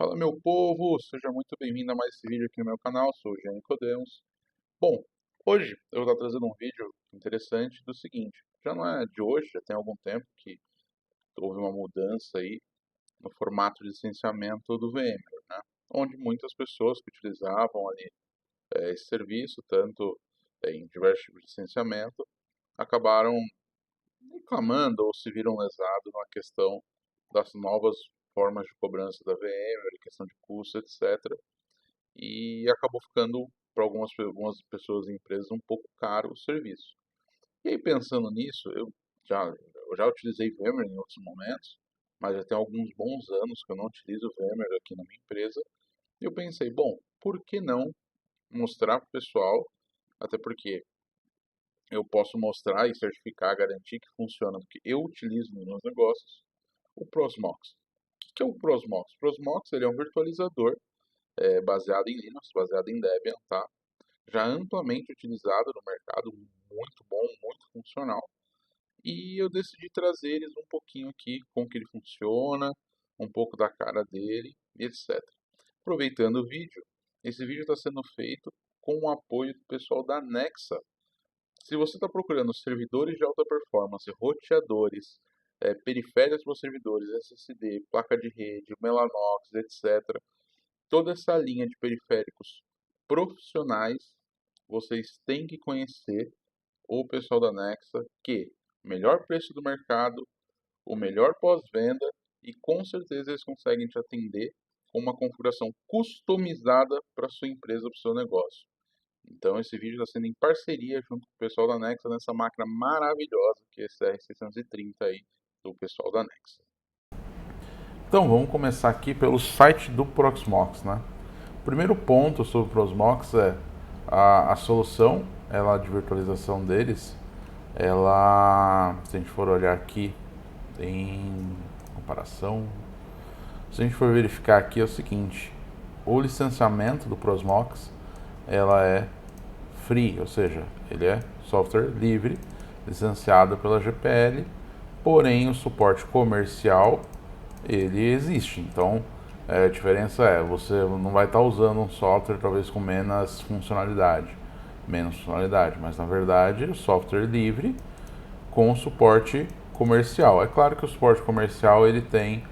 Fala meu povo, seja muito bem-vindo a mais esse vídeo aqui no meu canal, sou o Jean Nicodemus. Bom, hoje eu vou estar trazendo um vídeo interessante do seguinte, já não é de hoje, já tem algum tempo que houve uma mudança aí no formato de licenciamento do VMware, né? Onde muitas pessoas que utilizavam ali esse serviço, tanto em diversos tipos de licenciamento, acabaram reclamando ou se viram lesados na questão das novas formas de cobrança da VMware, questão de custo, etc. E acabou ficando para algumas pessoas e empresas um pouco caro o serviço. E aí pensando nisso, eu já utilizei VMware em outros momentos, mas já tem alguns bons anos que eu não utilizo VMware aqui na minha empresa. E eu pensei, bom, por que não mostrar para o pessoal, até porque eu posso mostrar e certificar, garantir que funciona, do que eu utilizo nos meus negócios, o Prosmox. O que é o Prosmox? O Prosmox ele é um virtualizador baseado em Linux, baseado em Debian, tá? Já amplamente utilizado no mercado, muito bom, muito funcional. E eu decidi trazer eles um pouquinho aqui, como que ele funciona, um pouco da cara dele, etc. Aproveitando o vídeo, esse vídeo está sendo feito com o apoio do pessoal da Nexa. Se você está procurando servidores de alta performance, roteadores, periféricos para os servidores, SSD, placa de rede, Mellanox, etc., toda essa linha de periféricos profissionais, vocês têm que conhecer o pessoal da Nexa, que o melhor preço do mercado, o melhor pós-venda e com certeza eles conseguem te atender com uma configuração customizada para sua empresa, para o seu negócio. Então esse vídeo está sendo em parceria junto com o pessoal da Nexa nessa máquina maravilhosa que é esse R630 aí do pessoal da Nexa. Então vamos começar aqui pelo site do Proxmox, né? O primeiro ponto sobre o Proxmox é a solução, ela de virtualização deles, ela, se a gente for olhar aqui em comparação, se a gente for verificar aqui é o seguinte, o licenciamento do Proxmox, ela é free, ou seja, ele é software livre, licenciado pela GPL, porém o suporte comercial ele existe. Então a diferença é, você não vai estar usando um software talvez com menos funcionalidade, mas na verdade o software livre com suporte comercial. É claro que o suporte comercial ele tem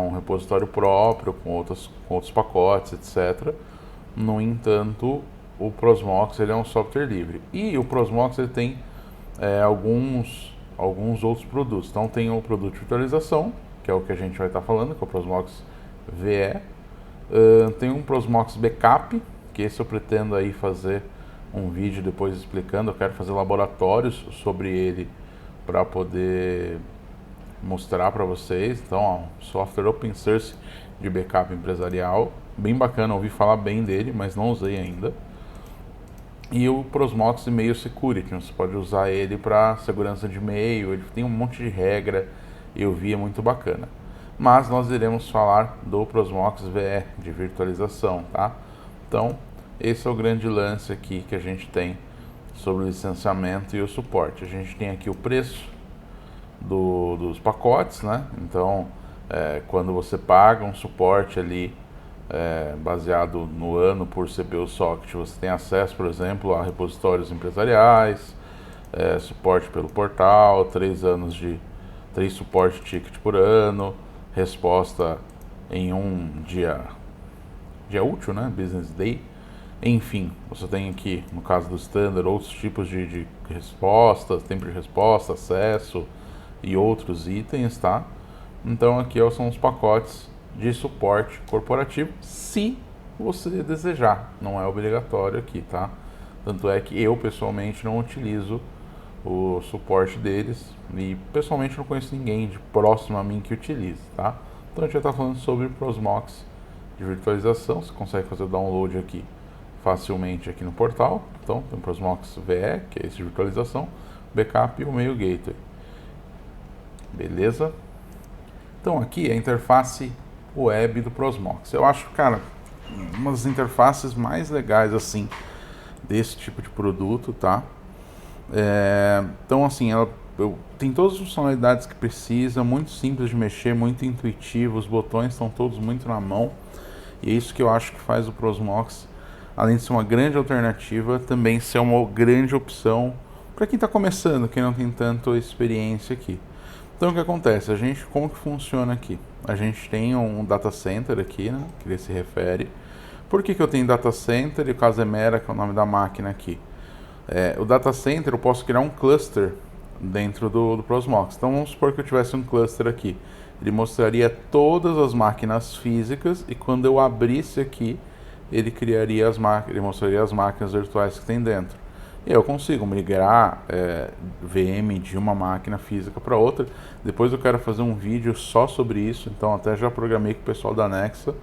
um repositório próprio com outros pacotes, etc. No entanto, o Prosmox ele é um software livre e o Prosmox ele tem alguns outros produtos. Então tem o produto de virtualização, que é o que a gente vai estar falando, que é o Prosmox VE. Tem um Prosmox Backup, que esse eu pretendo aí fazer um vídeo depois explicando. Eu quero fazer laboratórios sobre ele para poder mostrar para vocês. Então, ó, software open source de backup empresarial, bem bacana, ouvi falar bem dele, mas não usei ainda. E o Prosmox Email Security, você pode usar ele para segurança de e-mail, ele tem um monte de regra, eu vi, é muito bacana. Mas nós iremos falar do Prosmox VE, de virtualização, tá? Então, esse é o grande lance aqui que a gente tem sobre o licenciamento e o suporte. A gente tem aqui o preço dos pacotes, né? Então, quando você paga um suporte ali baseado no ano por CPU Socket, você tem acesso, por exemplo, a repositórios empresariais, suporte pelo portal, 3 suporte ticket por ano, resposta em um dia útil, né? Business Day. Enfim, você tem aqui, no caso do Standard, outros tipos de respostas, tempo de resposta, acesso e outros itens, tá? Então aqui são os pacotes de suporte corporativo, se você desejar, não é obrigatório aqui, tá? Tanto é que eu pessoalmente não utilizo o suporte deles e pessoalmente não conheço ninguém de próximo a mim que utilize, tá? Então a gente já está falando sobre Prosmox de virtualização, você consegue fazer o download aqui facilmente aqui no portal. Então tem o Prosmox VE, que é esse de virtualização, backup e o Mail Gateway. Beleza? Então aqui é a interface web do Prosmox. Eu acho, cara, uma das interfaces mais legais assim desse tipo de produto, tá? Então assim, ela tem todas as funcionalidades que precisa, muito simples de mexer, muito intuitivo, os botões estão todos muito na mão. E é isso que eu acho que faz o Prosmox, além de ser uma grande alternativa, também ser uma grande opção para quem está começando, quem não tem tanta experiência aqui. Então o que acontece? Como que funciona aqui? A gente tem um data center aqui, né, que ele se refere. Por que eu tenho data center e o Casemera, que é o nome da máquina aqui? O data center eu posso criar um cluster dentro do Prosmox. Então vamos supor que eu tivesse um cluster aqui. Ele mostraria todas as máquinas físicas e quando eu abrisse aqui, ele mostraria as máquinas virtuais que tem dentro. E eu consigo migrar VM de uma máquina física para outra. Depois eu quero fazer um vídeo só sobre isso, então até já programei com o pessoal da Nexa.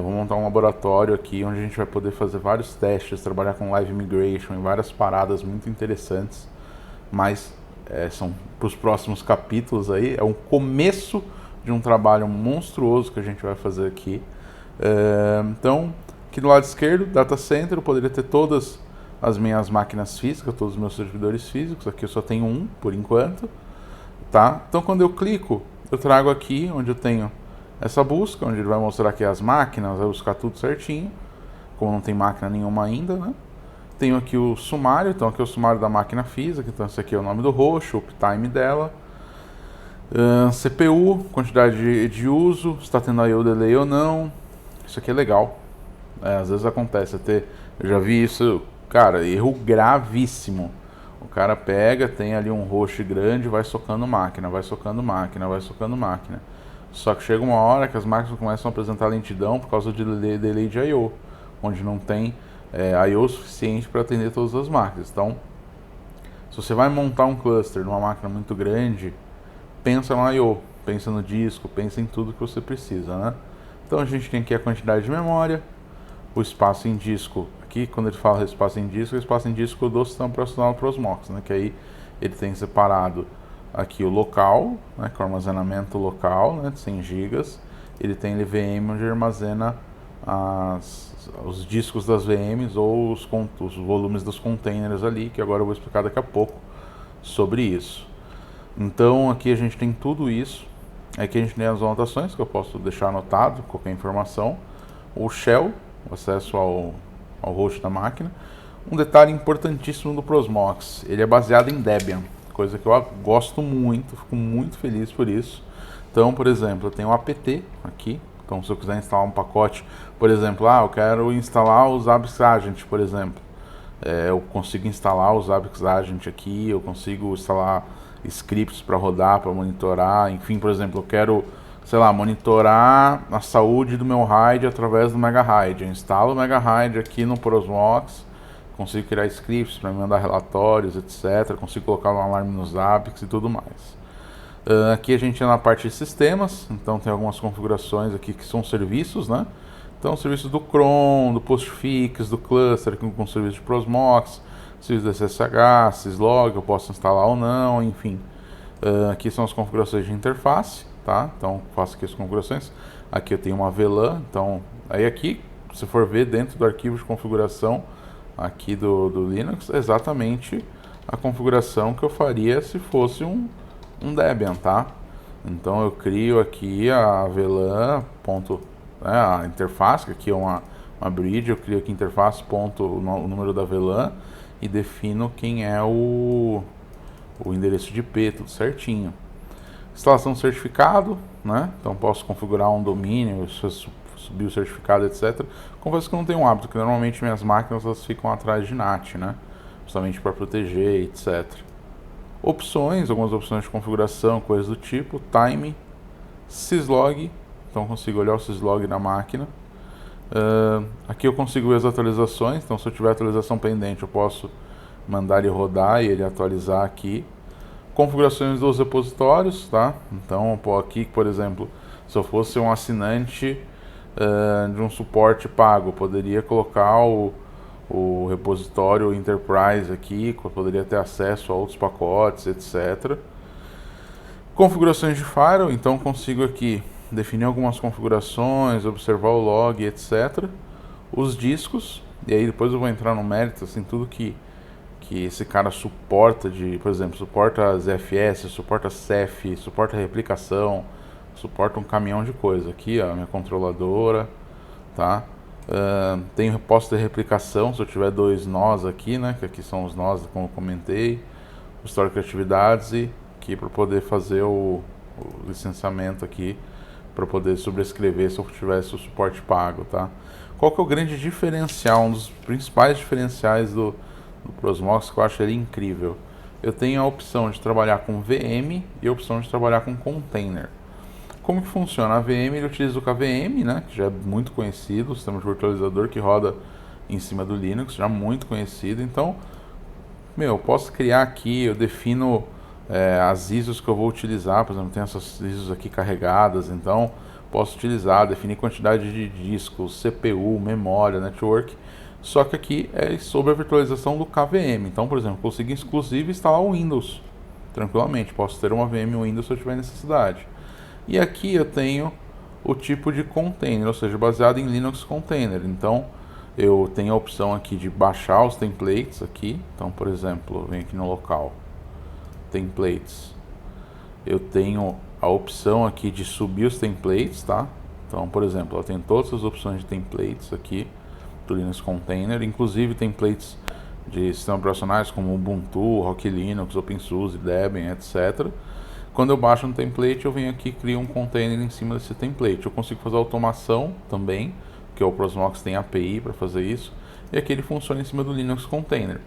Vou montar um laboratório aqui onde a gente vai poder fazer vários testes, trabalhar com live migration e várias paradas muito interessantes, mas são para os próximos capítulos aí. É um começo de um trabalho monstruoso que a gente vai fazer aqui. Então, aqui do lado esquerdo, data center, eu poderia ter todas as minhas máquinas físicas, todos os meus servidores físicos. Aqui eu só tenho um por enquanto, tá? Então quando eu clico, eu trago aqui onde eu tenho essa busca, onde ele vai mostrar aqui as máquinas, vai buscar tudo certinho, como não tem máquina nenhuma ainda, né? Tenho aqui o sumário, então aqui é o sumário da máquina física, então esse aqui é o nome do host, o uptime dela, CPU, quantidade de uso, se está tendo I/O delay ou não. Isso aqui é legal, às vezes acontece, eu já vi isso, cara, erro gravíssimo. O cara pega, tem ali um host grande, vai socando máquina, vai socando máquina, vai socando máquina. Só que chega uma hora que as máquinas começam a apresentar lentidão por causa de delay de I/O, onde não tem I/O suficiente para atender todas as máquinas. Então, se você vai montar um cluster numa máquina muito grande, pensa no I/O, pensa no disco, pensa em tudo que você precisa, né? Então a gente tem aqui a quantidade de memória, o espaço em disco. Aqui, quando ele fala espaço em disco, é o espaço em disco do sistema operacional Prosmox, né? Que aí ele tem separado aqui o local, né, que é o armazenamento local, né, de 100 GB. Ele tem LVM onde armazena os discos das VMs ou os volumes dos containers ali, que agora eu vou explicar daqui a pouco sobre isso. Então aqui a gente tem tudo isso. Aqui a gente tem as anotações que eu posso deixar anotado, qualquer informação. O shell, o acesso ao host da máquina. Um detalhe importantíssimo do Prosmox, ele é baseado em Debian, coisa que eu gosto muito, fico muito feliz por isso. Então, por exemplo, eu tenho um apt aqui, então se eu quiser instalar um pacote, por exemplo, eu quero instalar os Zabbix Agent, por exemplo, eu consigo instalar os Zabbix Agent aqui, eu consigo instalar scripts para rodar, para monitorar, enfim, por exemplo, eu quero, sei lá, monitorar a saúde do meu RAID através do MegaRAID. Eu instalo o MegaRAID aqui no Prosmox, consigo criar scripts para me mandar relatórios, etc. Consigo colocar um alarme nos Zabbix e tudo mais. Aqui a gente entra na parte de sistemas, então tem algumas configurações aqui que são serviços, né? Então, serviços do cron, do postfix, do cluster, com serviço de Prosmox, serviço do SSH, syslog, eu posso instalar ou não, enfim. Aqui são as configurações de interface, tá? Então, faço aqui as configurações. Aqui eu tenho uma VLAN, então, aí aqui, se for ver dentro do arquivo de configuração aqui do Linux, é exatamente a configuração que eu faria se fosse um Debian, tá? Então eu crio aqui a VLAN, a interface, que aqui é uma bridge, eu crio aqui interface, o número da VLAN e defino quem é o endereço de IP, tudo certinho. Instalação do certificado, né? Então posso configurar um domínio, subir o certificado, etc. Confesso que eu não tenho um hábito, que normalmente minhas máquinas elas ficam atrás de NAT, né? Justamente para proteger, etc. Opções, algumas opções de configuração, coisas do tipo, time, syslog, então consigo olhar o syslog na máquina. Aqui eu consigo ver as atualizações, então se eu tiver atualização pendente eu posso mandar ele rodar e ele atualizar aqui. Configurações dos repositórios, tá? Então aqui, por exemplo, se eu fosse um assinante de um suporte pago, poderia colocar o repositório Enterprise aqui, poderia ter acesso a outros pacotes, etc. Configurações de firewall, então consigo aqui definir algumas configurações, observar o log, etc. Os discos, e aí depois eu vou entrar no mérito, assim, tudo que que esse cara suporta por exemplo, suporta ZFS, suporta Ceph, suporta replicação, suporta um caminhão de coisa. Aqui, ó, minha controladora, tá? Posso ter replicação se eu tiver 2 nós aqui, né? Que aqui são os nós, como eu comentei. O histórico de atividades e aqui para poder fazer o licenciamento aqui, para poder sobrescrever se eu tivesse o suporte pago, tá? Qual que é o grande diferencial, um dos principais diferenciais do Prosmox, que eu acho ele incrível? Eu tenho a opção de trabalhar com VM e a opção de trabalhar com container. Como que funciona? A VM, ele utiliza o KVM, né, que já é muito conhecido, o sistema de virtualizador que roda em cima do Linux, já muito conhecido. Então, eu posso criar aqui, eu defino as ISOs que eu vou utilizar, por exemplo, tem essas ISOs aqui carregadas, então posso utilizar, definir quantidade de discos, CPU, memória, network, só que aqui é sobre a virtualização do KVM. Então, por exemplo, consigo inclusive instalar o Windows tranquilamente, posso ter uma VM Windows se eu tiver necessidade. E aqui eu tenho o tipo de container, ou seja, baseado em Linux Container. Então, eu tenho a opção aqui de baixar os templates aqui. Então, por exemplo, eu venho aqui no local, templates. Eu tenho a opção aqui de subir os templates, tá? Então, por exemplo, eu tenho todas as opções de templates aqui do Linux Container, inclusive templates de sistemas operacionais como Ubuntu, Rock Linux, OpenSUSE, Debian, etc. Quando eu baixo um template, eu venho aqui e crio um container em cima desse template. Eu consigo fazer automação também, porque o Prosmox tem API para fazer isso, e aqui ele funciona em cima do Linux Container.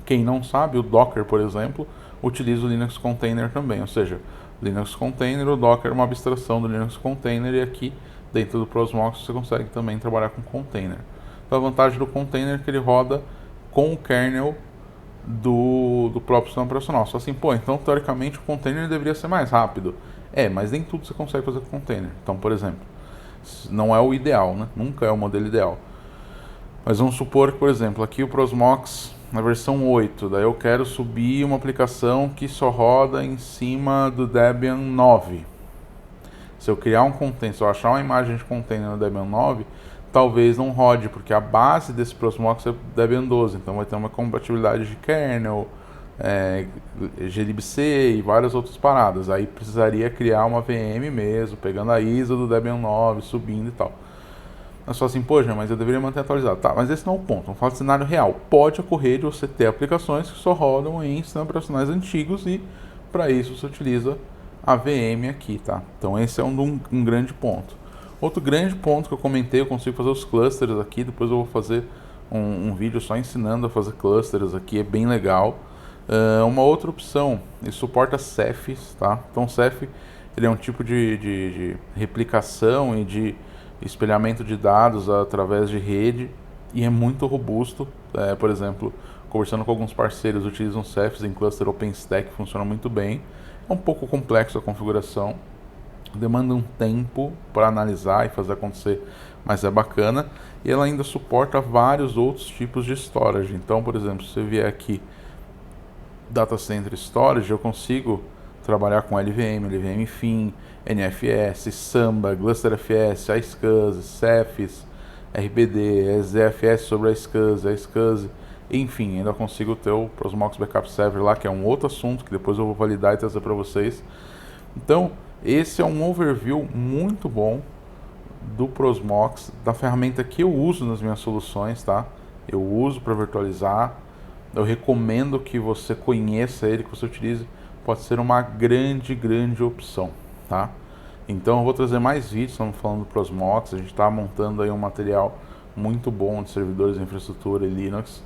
Quem não sabe, o Docker, por exemplo, utiliza o Linux Container também, ou seja, Linux Container, o Docker é uma abstração do Linux Container, e aqui dentro do Prosmox você consegue também trabalhar com container. Então a vantagem do container é que ele roda com o kernel do próprio sistema operacional. Só assim, então teoricamente o container deveria ser mais rápido. Mas nem tudo você consegue fazer com container. Então, por exemplo, não é o ideal, né? Nunca é o modelo ideal. Mas vamos supor que, por exemplo, aqui o Prosmox na versão 8, daí eu quero subir uma aplicação que só roda em cima do Debian 9. Se eu criar um container, se eu achar uma imagem de container no Debian 9, talvez não rode, porque a base desse Prosmox é Debian 12, então vai ter uma compatibilidade de kernel, glibc e várias outras paradas. Aí precisaria criar uma VM mesmo, pegando a ISO do Debian 9, subindo e tal. É só assim, poxa, mas eu deveria manter atualizado. Tá, mas esse não é o ponto, vamos falar de cenário real. Pode ocorrer de você ter aplicações que só rodam em sistemas operacionais antigos e para isso você utiliza a VM aqui, tá? Então esse é um grande ponto. Outro grande ponto que eu comentei, eu consigo fazer os clusters aqui, depois eu vou fazer um vídeo só ensinando a fazer clusters aqui, é bem legal. Uma outra opção, ele suporta Cephs, tá? Então Ceph, ele é um tipo de replicação e de espelhamento de dados através de rede e é muito robusto. Por exemplo, conversando com alguns parceiros, utilizam Cephs em cluster OpenStack, funciona muito bem. É um pouco complexo a configuração, demanda um tempo para analisar e fazer acontecer, mas é bacana. E ela ainda suporta vários outros tipos de storage. Então, por exemplo, se você vier aqui Data Center Storage, eu consigo trabalhar com LVM, LVM FIM, NFS, Samba, GlusterFS, iSCSI, Cephs, RBD, ZFS sobre a iSCSI, enfim, ainda consigo ter o Prosmox Backup Server lá, que é um outro assunto que depois eu vou validar e trazer para vocês. Então, esse é um overview muito bom do Prosmox, da ferramenta que eu uso nas minhas soluções, tá? Eu uso para virtualizar, eu recomendo que você conheça ele, que você utilize, pode ser uma grande opção, tá? Então eu vou trazer mais vídeos, estamos falando do Prosmox, a gente está montando aí um material muito bom de servidores de infraestrutura e Linux,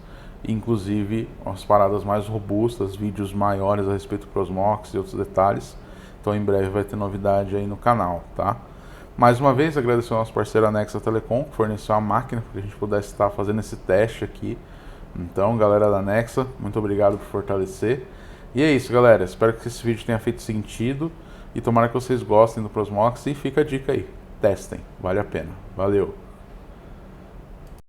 inclusive as paradas mais robustas, vídeos maiores a respeito do Prosmox e outros detalhes. Então em breve vai ter novidade aí no canal, tá? Mais uma vez agradecer ao nosso parceiro Anexa Telecom, que forneceu a máquina para que a gente pudesse estar fazendo esse teste aqui. Então galera da Anexa, muito obrigado por fortalecer. E é isso galera, espero que esse vídeo tenha feito sentido e tomara que vocês gostem do Prosmox e fica a dica aí, testem, vale a pena, valeu!